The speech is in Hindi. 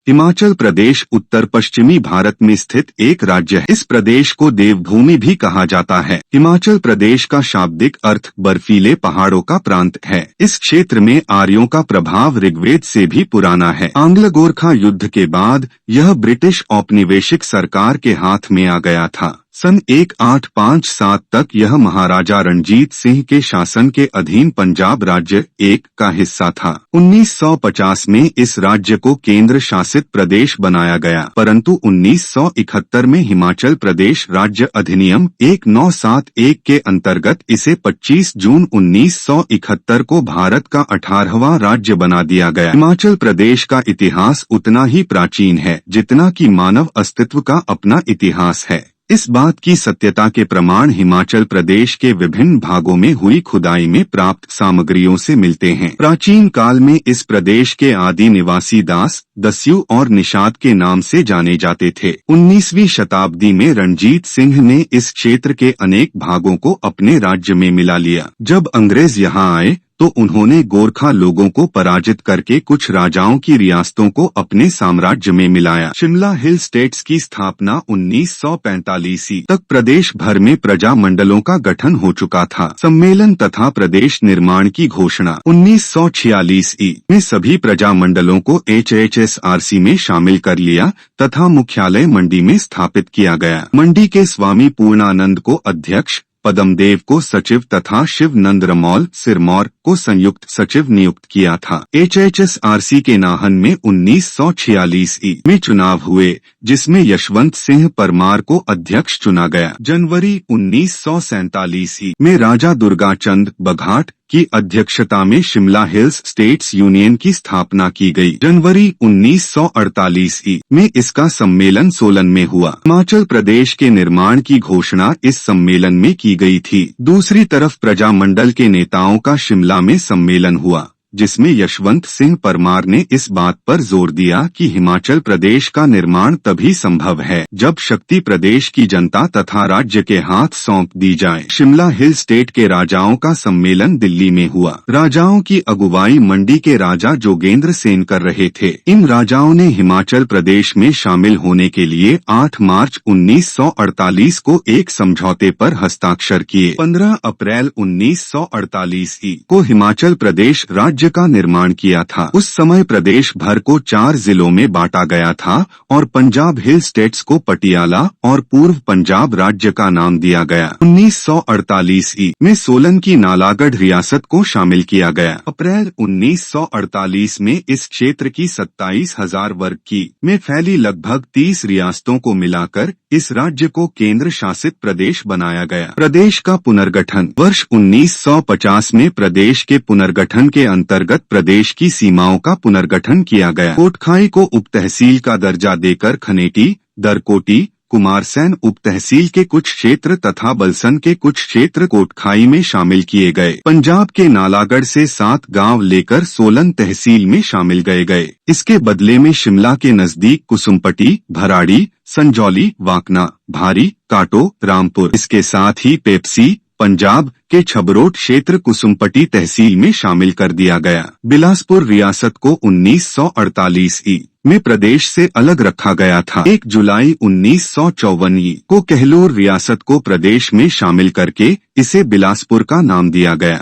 हिमाचल प्रदेश उत्तर पश्चिमी भारत में स्थित एक राज्य है। इस प्रदेश को देवभूमि भी कहा जाता है। हिमाचल प्रदेश का शाब्दिक अर्थ बर्फीले पहाड़ों का प्रांत है। इस क्षेत्र में आर्यों का प्रभाव ऋग्वेद से भी पुराना है। आंग्ल गोरखा युद्ध के बाद यह ब्रिटिश औपनिवेशिक सरकार के हाथ में आ गया था। सन 1857 तक यह महाराजा रणजीत सिंह के शासन के अधीन पंजाब राज्य एक का हिस्सा था। 1950 में इस राज्य को केंद्र शासित प्रदेश बनाया गया, परंतु 1971 में हिमाचल प्रदेश राज्य अधिनियम 1971 के अंतर्गत इसे 25 जून 1971 को भारत का 18वां राज्य बना दिया गया। हिमाचल प्रदेश का इतिहास उतना ही प्राचीन है जितना कि मानव अस्तित्व का अपना इतिहास है। इस बात की सत्यता के प्रमाण हिमाचल प्रदेश के विभिन्न भागों में हुई खुदाई में प्राप्त सामग्रियों से मिलते हैं। प्राचीन काल में इस प्रदेश के आदि निवासी दास, दस्यु और निषाद के नाम से जाने जाते थे। 19वीं शताब्दी में रणजीत सिंह ने इस क्षेत्र के अनेक भागों को अपने राज्य में मिला लिया। जब अंग्रेज यहाँ आए तो उन्होंने गोरखा लोगों को पराजित करके कुछ राजाओं की रियासतों को अपने साम्राज्य में मिलाया। शिमला हिल स्टेट्स की स्थापना 1945 तक प्रदेश भर में प्रजा मंडलों का गठन हो चुका था। सम्मेलन तथा प्रदेश निर्माण की घोषणा 1946 में सभी प्रजा मंडलों को HHSRC में शामिल कर लिया तथा मुख्यालय मंडी में स्थापित किया गया। मंडी के स्वामी पूर्णानंद को अध्यक्ष, पदमदेव को सचिव तथा शिव नंद रमौल सिरमौर को संयुक्त सचिव नियुक्त किया था। HHSRC के नाहन में 1946 में चुनाव हुए, जिसमें यशवंत सिंह परमार को अध्यक्ष चुना गया। जनवरी 1947 में राजा दुर्गाचंद बघाट की अध्यक्षता में शिमला हिल्स स्टेट्स यूनियन की स्थापना की गई। जनवरी 1948 में इसका सम्मेलन सोलन में हुआ। हिमाचल प्रदेश के निर्माण की घोषणा इस सम्मेलन में की गई थी। दूसरी तरफ प्रजा मंडल के नेताओं का शिमला में सम्मेलन हुआ, जिसमें यशवंत सिंह परमार ने इस बात पर जोर दिया कि हिमाचल प्रदेश का निर्माण तभी संभव है जब शक्ति प्रदेश की जनता तथा राज्य के हाथ सौंप दी जाए। शिमला हिल स्टेट के राजाओं का सम्मेलन दिल्ली में हुआ। राजाओं की अगुवाई मंडी के राजा जोगेंद्र सेन कर रहे थे। इन राजाओं ने हिमाचल प्रदेश में शामिल होने के लिए 8 मार्च 1948 को एक समझौते पर हस्ताक्षर किए। 15 अप्रैल 1948 को हिमाचल प्रदेश राज्य का निर्माण किया था। उस समय प्रदेश भर को 4 जिलों में बांटा गया था और पंजाब हिल स्टेट्स को पटियाला और पूर्व पंजाब राज्य का नाम दिया गया। 1948 में सोलन की नालागढ़ रियासत को शामिल किया गया। अप्रैल 1948 में इस क्षेत्र की 27,000 वर्ग की में फैली लगभग 30 रियासतों को मिलाकर इस राज्य को केंद्र शासित प्रदेश बनाया गया। प्रदेश का पुनर्गठन वर्ष 1950 में प्रदेश के पुनर्गठन के अंतर्गत प्रदेश की सीमाओं का पुनर्गठन किया गया। कोटखाई को उप तहसील का दर्जा देकर खनेटी, दरकोटी, कुमारसैन उप तहसील के कुछ क्षेत्र तथा बलसन के कुछ क्षेत्र कोटखाई में शामिल किए गए। पंजाब के नालागढ़ से 7 गांव लेकर सोलन तहसील में शामिल गए। इसके बदले में शिमला के नजदीक कुसुम्पटी, भराड़ी, संजौली, वाकना, भारी, काटो, रामपुर, इसके साथ ही पेप्सी, पंजाब के छबरोट क्षेत्र कुसुम्पटी तहसील में शामिल कर दिया गया। बिलासपुर रियासत को 1948 में प्रदेश से अलग रखा गया था। 1 जुलाई 1954 को कहलोर रियासत को प्रदेश में शामिल करके इसे बिलासपुर का नाम दिया गया।